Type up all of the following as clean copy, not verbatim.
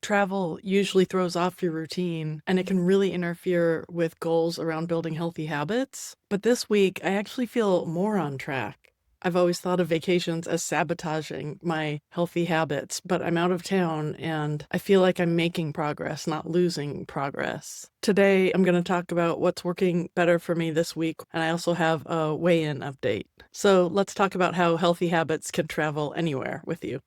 Travel usually throws off your routine and it can really interfere with goals around building healthy habits. But this week, I actually feel more on track. I've always thought of vacations as sabotaging my healthy habits, but I'm out of town and I feel like I'm making progress, not losing progress. Today, I'm going to talk about what's working better for me this week, and I also have a weigh-in update. So let's talk about how healthy habits can travel anywhere with you.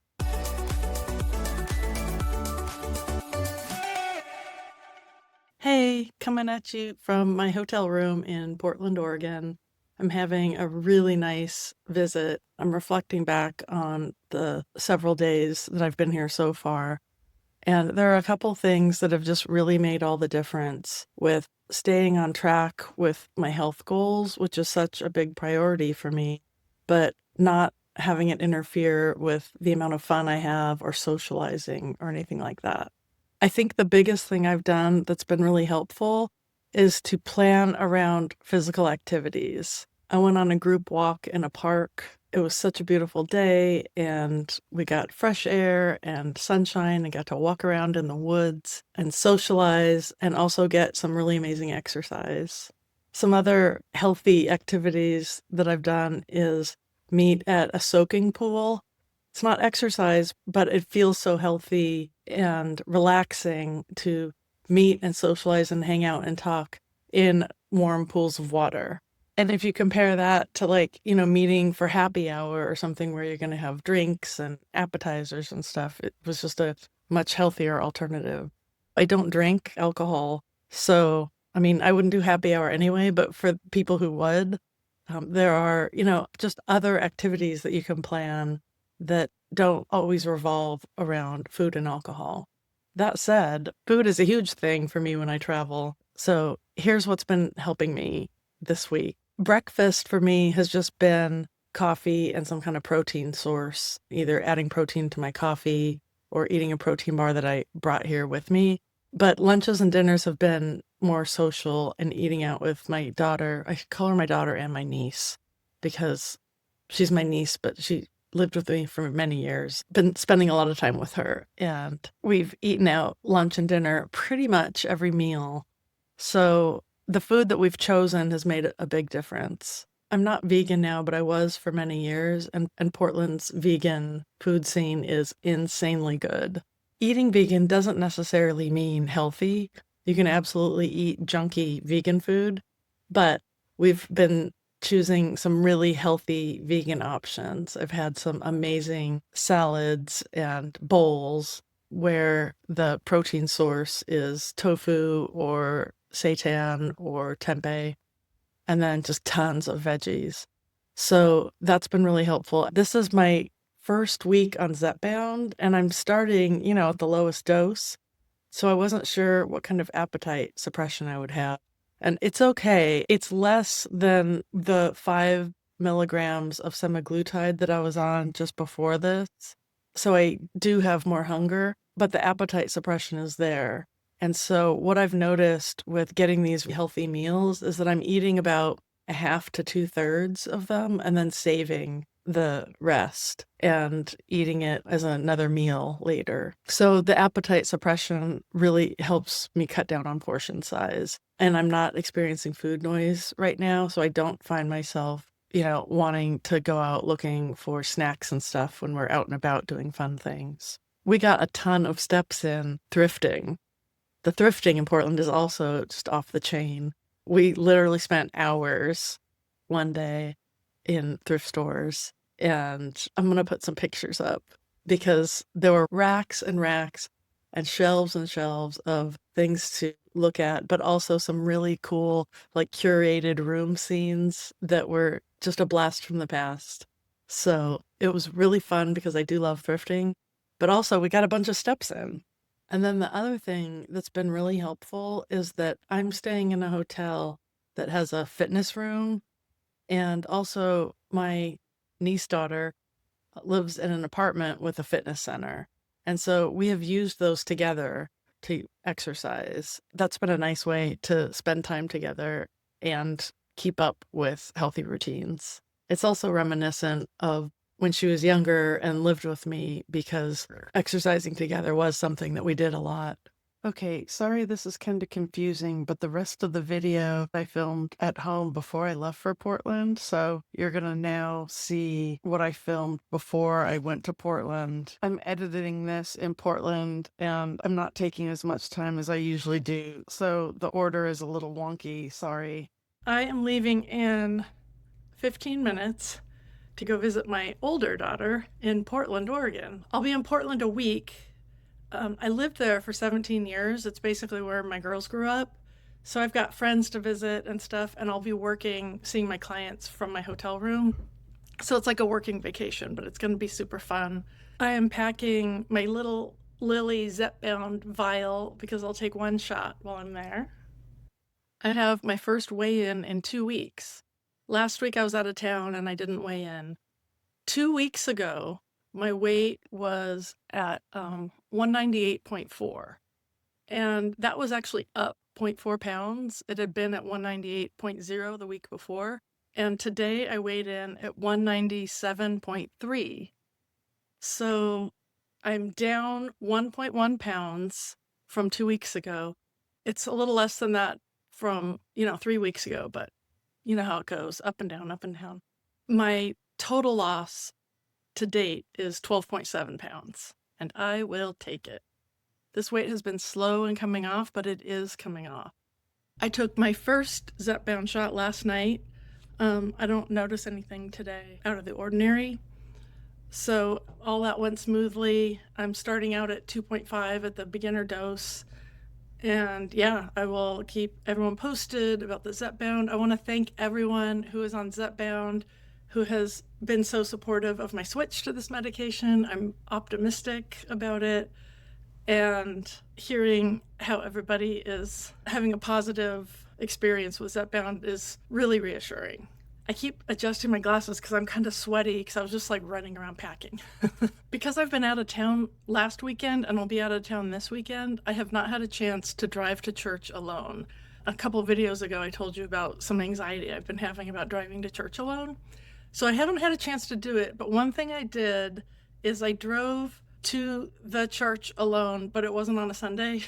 Hey, coming at you from my hotel room in Portland, Oregon. I'm having a really nice visit. I'm reflecting back on the several days that I've been here so far. And there are a couple things that have just really made all the difference with staying on track with my health goals, which is such a big priority for me, but not having it interfere with the amount of fun I have or socializing or anything like that. I think the biggest thing I've done that's been really helpful is to plan around physical activities. I went on a group walk in a park. It was such a beautiful day, and we got fresh air and sunshine and got to walk around in the woods and socialize and also get some really amazing exercise. Some other healthy activities that I've done is meet at a soaking pool. It's not exercise, but it feels so healthy and relaxing to meet and socialize and hang out and talk in warm pools of water. And if you compare that to meeting for happy hour or something where you're going to have drinks and appetizers and stuff, it was just a much healthier alternative. I don't drink alcohol, so I wouldn't do happy hour anyway, but for people who would, there are, just other activities that you can plan that don't always revolve around food and alcohol. That said, food is a huge thing for me when I travel. So here's what's been helping me this week. Breakfast for me has just been coffee and some kind of protein source, either adding protein to my coffee or eating a protein bar that I brought here with me. But lunches and dinners have been more social and eating out with my daughter. I call her my daughter and my niece because she's my niece, but she lived with me for many years, been spending a lot of time with her, and we've eaten out lunch and dinner pretty much every meal. So the food that we've chosen has made a big difference. I'm not vegan now, but I was for many years, and Portland's vegan food scene is insanely good. Eating vegan doesn't necessarily mean healthy. You can absolutely eat junky vegan food, but we've been choosing some really healthy vegan options. I've had some amazing salads and bowls where the protein source is tofu or seitan or tempeh, and then just tons of veggies. So that's been really helpful. This is my first week on Zepbound, and I'm starting, at the lowest dose. So I wasn't sure what kind of appetite suppression I would have. And it's okay. It's less than the 5 milligrams of semaglutide that I was on just before this. So I do have more hunger, but the appetite suppression is there. And so what I've noticed with getting these healthy meals is that I'm eating about a half to 2/3 of them and then saving the rest and eating it as another meal later. So the appetite suppression really helps me cut down on portion size. And I'm not experiencing food noise right now, so I don't find myself, wanting to go out looking for snacks and stuff when we're out and about doing fun things. We got a ton of steps in thrifting. The thrifting in Portland is also just off the chain. We literally spent hours one day in thrift stores, and I'm going to put some pictures up because there were racks and racks and shelves of things to look at, but also some really cool, curated room scenes that were just a blast from the past. So it was really fun because I do love thrifting, but also we got a bunch of steps in. And then the other thing that's been really helpful is that I'm staying in a hotel that has a fitness room, and also my niece daughter lives in an apartment with a fitness center. And so we have used those together to exercise. That's been a nice way to spend time together and keep up with healthy routines. It's also reminiscent of when she was younger and lived with me because exercising together was something that we did a lot. Okay, sorry this is kind of confusing, but the rest of the video I filmed at home before I left for Portland, so you're gonna now see what I filmed before I went to Portland. I'm editing this in Portland, and I'm not taking as much time as I usually do, so the order is a little wonky, sorry. I am leaving in 15 minutes to go visit my older daughter in Portland, Oregon. I'll be in Portland a week. I lived there for 17 years. It's basically where my girls grew up. So I've got friends to visit and stuff, and I'll be working, seeing my clients from my hotel room. So it's like a working vacation, but it's going to be super fun. I am packing my little Lily Zepbound vial because I'll take one shot while I'm there. I have my first weigh-in in 2 weeks. Last week I was out of town and I didn't weigh in. 2 weeks ago, my weight was at 198.4, and that was actually up 0.4 pounds. It had been at 198.0 the week before, and today I weighed in at 197.3. So I'm down 1.1 pounds from 2 weeks ago. It's a little less than that from, 3 weeks ago, but you know how it goes, up and down, up and down. My total loss to date is 12.7 pounds, and I will take it. This weight has been slow in coming off, but it is coming off. I took my first Zepbound shot last night. I don't notice anything today out of the ordinary. So all that went smoothly. I'm starting out at 2.5 at the beginner dose. And yeah, I will keep everyone posted about the Zepbound. I want to thank everyone who is on Zepbound, who has been so supportive of my switch to this medication. I'm optimistic about it. And hearing how everybody is having a positive experience with Zepbound is really reassuring. I keep adjusting my glasses because I'm kind of sweaty because I was just like running around packing. Because I've been out of town last weekend and I'll be out of town this weekend, I have not had a chance to drive to church alone. A couple of videos ago, I told you about some anxiety I've been having about driving to church alone. So I haven't had a chance to do it, but one thing I did is I drove to the church alone, but it wasn't on a Sunday.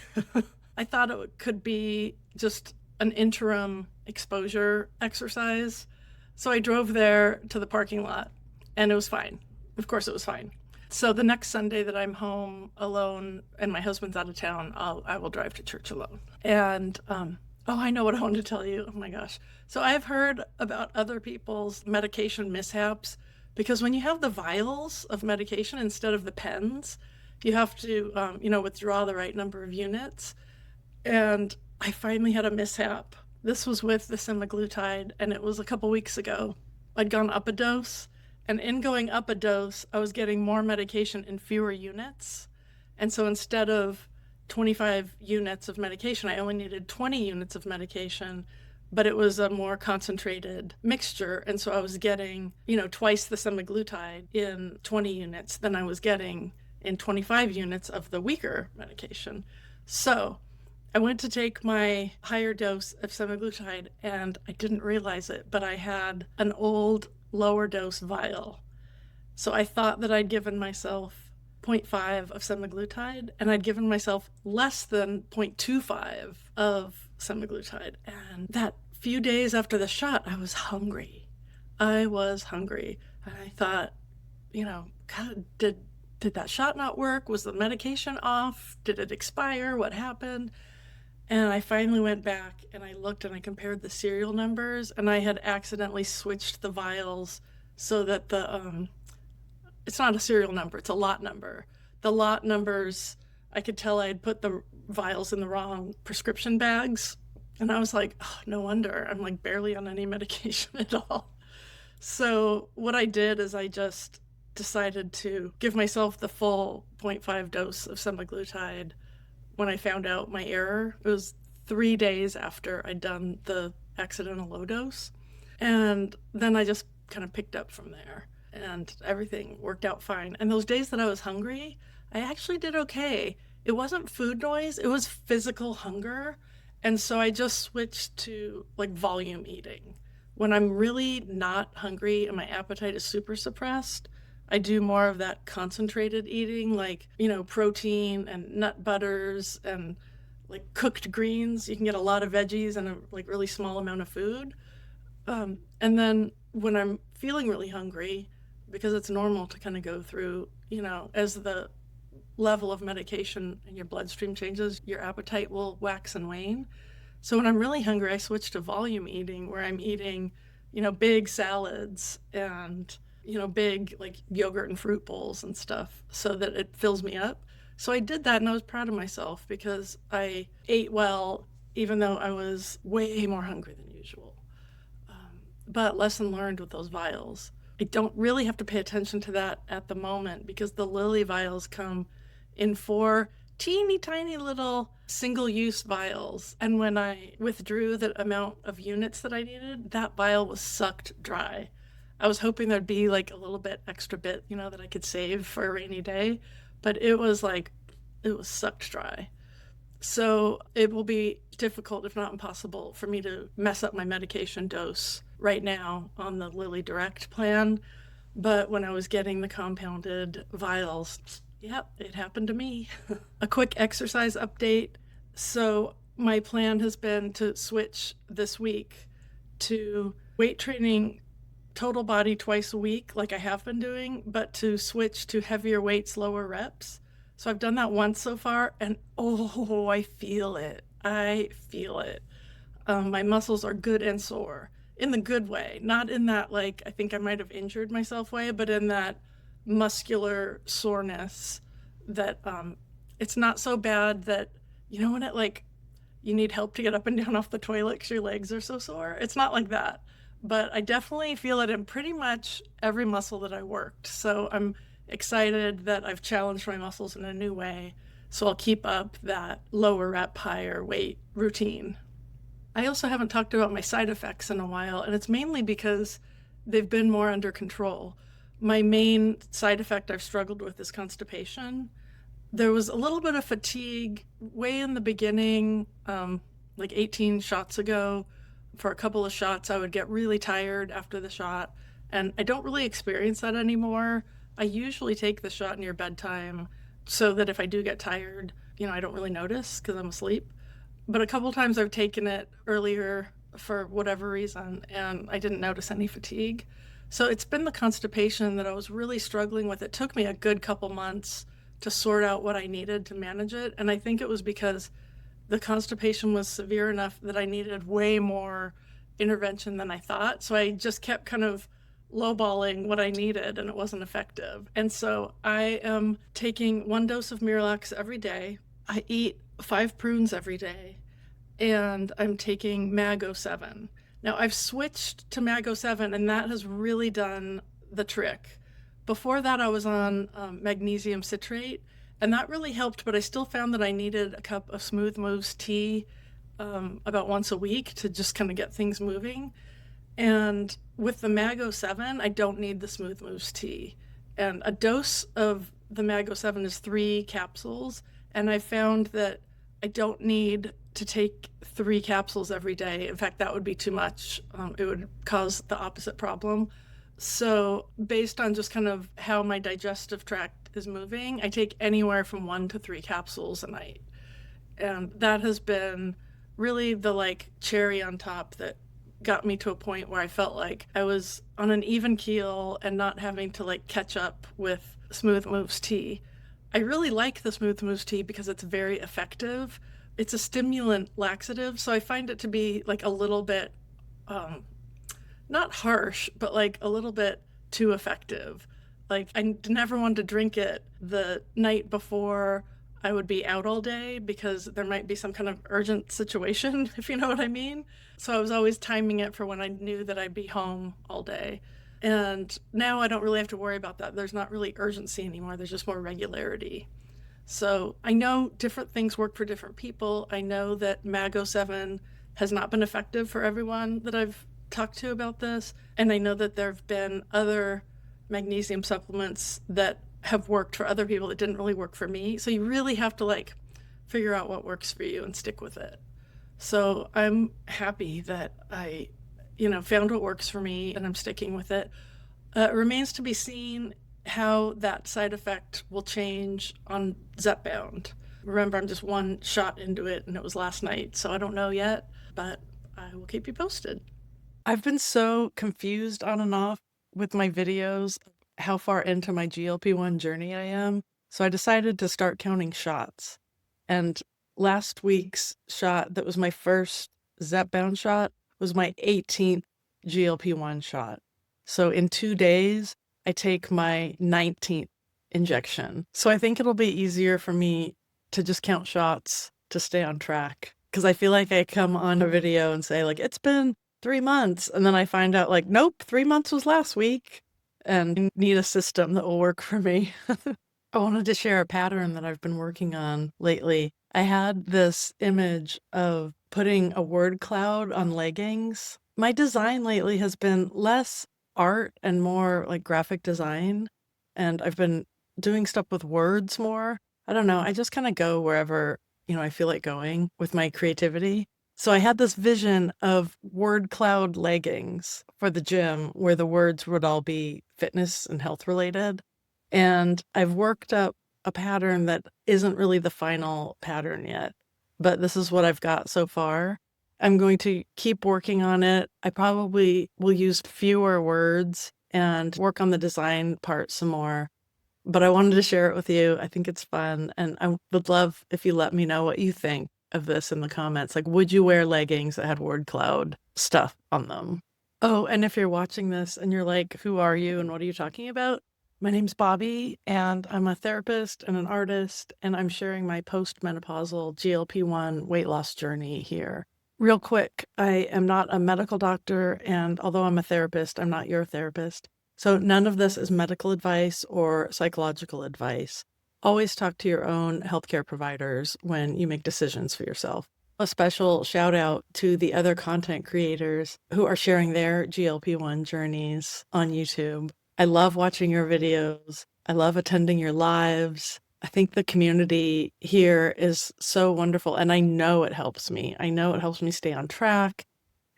I thought it could be just an interim exposure exercise. So I drove there to the parking lot, and it was fine. Of course it was fine. So the next Sunday that I'm home alone and my husband's out of town, I will drive to church alone. And I know what I wanted to tell you. Oh my gosh. So I've heard about other people's medication mishaps because when you have the vials of medication instead of the pens, you have to, withdraw the right number of units. And I finally had a mishap. This was with the semaglutide, and it was a couple weeks ago. I'd gone up a dose, and in going up a dose, I was getting more medication in fewer units. And so instead of 25 units of medication, I only needed 20 units of medication, but it was a more concentrated mixture. And so I was getting, twice the semaglutide in 20 units than I was getting in 25 units of the weaker medication. So I went to take my higher dose of semaglutide, and I didn't realize it, but I had an old lower dose vial. So I thought that I'd given myself 0.5 of semaglutide, and I'd given myself less than 0.25 of semaglutide. And that few days after the shot, I was hungry. And I thought, God, did that shot not work? Was the medication off? Did it expire? What happened? And I finally went back and I looked and I compared the serial numbers, and I had accidentally switched the vials so that it's not a serial number, it's a lot number. The lot numbers, I could tell I had put the vials in the wrong prescription bags. And I was like, oh, no wonder. I'm like barely on any medication at all. So what I did is I just decided to give myself the full 0.5 dose of semaglutide when I found out my error. It was 3 days after I'd done the accidental low dose. And then I just kind of picked up from there, and everything worked out fine. And those days that I was hungry, I actually did okay. It wasn't food noise, it was physical hunger. And so I just switched to like volume eating. When I'm really not hungry and my appetite is super suppressed, I do more of that concentrated eating, like, protein and nut butters and like cooked greens. You can get a lot of veggies and a like really small amount of food. And then when I'm feeling really hungry, because it's normal to kind of go through, as the level of medication in your bloodstream changes, your appetite will wax and wane. So when I'm really hungry, I switch to volume eating where I'm eating, big salads and, big like yogurt and fruit bowls and stuff so that it fills me up. So I did that and I was proud of myself because I ate well, even though I was way more hungry than usual. But lesson learned with those vials. I don't really have to pay attention to that at the moment because the Lily vials come in 4 teeny tiny little single use vials. And when I withdrew the amount of units that I needed, that vial was sucked dry. I was hoping there'd be like a little bit extra bit, that I could save for a rainy day, but it was sucked dry. So it will be difficult, if not impossible, for me to mess up my medication dose right now on the Lilly Direct plan. But when I was getting the compounded vials, yep, it happened to me. A quick exercise update. So my plan has been to switch this week to weight training total body twice a week, like I have been doing, but to switch to heavier weights, lower reps. So I've done that once so far, and oh, I feel it. I feel it. My muscles are good and sore in the good way, not in that, like, I think I might have injured myself way, but in that muscular soreness that it's not so bad that, when it like you need help to get up and down off the toilet because your legs are so sore. It's not like that. But I definitely feel it in pretty much every muscle that I worked. So I'm excited that I've challenged my muscles in a new way. So I'll keep up that lower rep, higher weight routine. I also haven't talked about my side effects in a while, and it's mainly because they've been more under control. My main side effect I've struggled with is constipation. There was a little bit of fatigue way in the beginning, like 18 shots ago. For a couple of shots, I would get really tired after the shot, and I don't really experience that anymore. I usually take the shot near bedtime so that if I do get tired, I don't really notice because I'm asleep. But a couple times I've taken it earlier for whatever reason, and I didn't notice any fatigue. So it's been the constipation that I was really struggling with. It took me a good couple months to sort out what I needed to manage it, and I think it was because the constipation was severe enough that I needed way more intervention than I thought. So I just kept kind of lowballing what I needed, and it wasn't effective. And so I am taking 1 dose of Miralax every day. I eat 5 prunes every day, and I'm taking Mag07. Now I've switched to Mag07, and that has really done the trick. Before that, I was on magnesium citrate, and that really helped, but I still found that I needed a cup of Smooth Moves tea about once a week to just kind of get things moving. And with the Mag07, I don't need the Smooth Moves tea. And a dose of the Mag07 is 3 capsules, and I found that I don't need to take 3 capsules every day. In fact, that would be too much. It would cause the opposite problem. So based on just kind of how my digestive tract is moving, I take anywhere from 1 to 3 capsules a night. And that has been really the like cherry on top that got me to a point where I felt like I was on an even keel and not having to like catch up with Smooth Moves tea. I really like the Smooth Moves tea because it's very effective. It's a stimulant laxative, so I find it to be like a little bit not harsh, but like a little bit too effective. Like I never wanted to drink it the night before I would be out all day because there might be some kind of urgent situation, if you know what I mean. So I was always timing it for when I knew that I'd be home all day. And now I don't really have to worry about that. There's not really urgency anymore. There's just more regularity. So I know different things work for different people. I know that Mag07 has not been effective for everyone that I've talked to about this. And I know that there have been other magnesium supplements that have worked for other people that didn't really work for me. So you really have to like figure out what works for you and stick with it. So I'm happy that I, found what works for me and I'm sticking with it. It remains to be seen how that side effect will change on Zepbound. Remember, I'm just one shot into it and it was last night, so I don't know yet, but I will keep you posted. I've been so confused on and off with my videos, how far into my GLP-1 journey I am. So I decided to start counting shots. And last week's shot, that was my first Zepbound shot, was my 18th GLP-1 shot. So in 2 days, I take my 19th injection. So I think it'll be easier for me to just count shots to stay on track. Because I feel like I come on a video and say, like, it's been 3 months. And then I find out, like, nope, 3 months was last week. And I need a system that will work for me. I wanted to share a pattern that I've been working on lately. I had this image of putting a word cloud on leggings. My design lately has been less art and more like graphic design. And I've been doing stuff with words more. I don't know. I just kind of go wherever, I feel like going with my creativity. So I had this vision of word cloud leggings for the gym where the words would all be fitness and health related. And I've worked up a pattern that isn't really the final pattern yet, but this is what I've got so far. I'm going to keep working on it. I probably will use fewer words and work on the design part some more. But I wanted to share it with you. I think it's fun. And I would love if you let me know what you think of this in the comments. Like, would you wear leggings that had word cloud stuff on them? Oh, and if you're watching this and you're like, who are you and what are you talking about? My name's Bobby, and I'm a therapist and an artist, and I'm sharing my postmenopausal GLP-1 weight loss journey here. Real quick, I am not a medical doctor, and although I'm a therapist, I'm not your therapist. So none of this is medical advice or psychological advice. Always talk to your own healthcare providers when you make decisions for yourself. A special shout out to the other content creators who are sharing their GLP-1 journeys on YouTube. I love watching your videos. I love attending your lives. I think the community here is so wonderful, and I know it helps me. I know it helps me stay on track.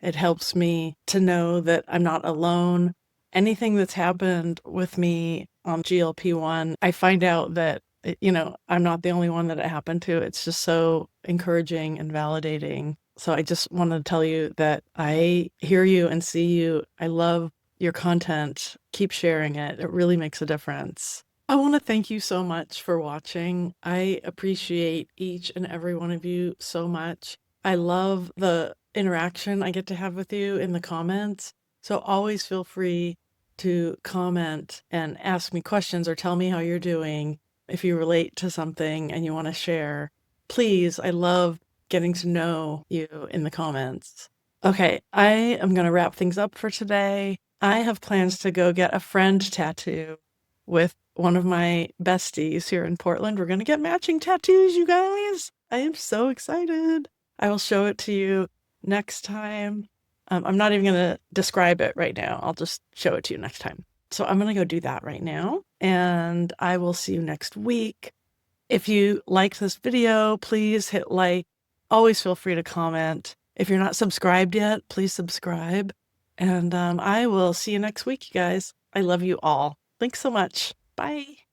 It helps me to know that I'm not alone. Anything that's happened with me on GLP-1, I find out that, I'm not the only one that it happened to. It's just so encouraging and validating. So I just wanted to tell you that I hear you and see you. I love your content. Keep sharing it. It really makes a difference. I want to thank you so much for watching. I appreciate each and every one of you so much. I love the interaction I get to have with you in the comments. So always feel free to comment and ask me questions or tell me how you're doing. If you relate to something and you want to share, please, I love getting to know you in the comments. Okay, I am going to wrap things up for today. I have plans to go get a friend tattoo with one of my besties here in Portland. We're going to get matching tattoos, you guys. I am so excited. I will show it to you next time. I'm not even going to describe it right now. I'll just show it to you next time. So I'm going to go do that right now, and I will see you next week. If you liked this video, please hit like. Always feel free to comment. If you're not subscribed yet, please subscribe. And I will see you next week, you guys. I love you all. Thanks so much. Bye.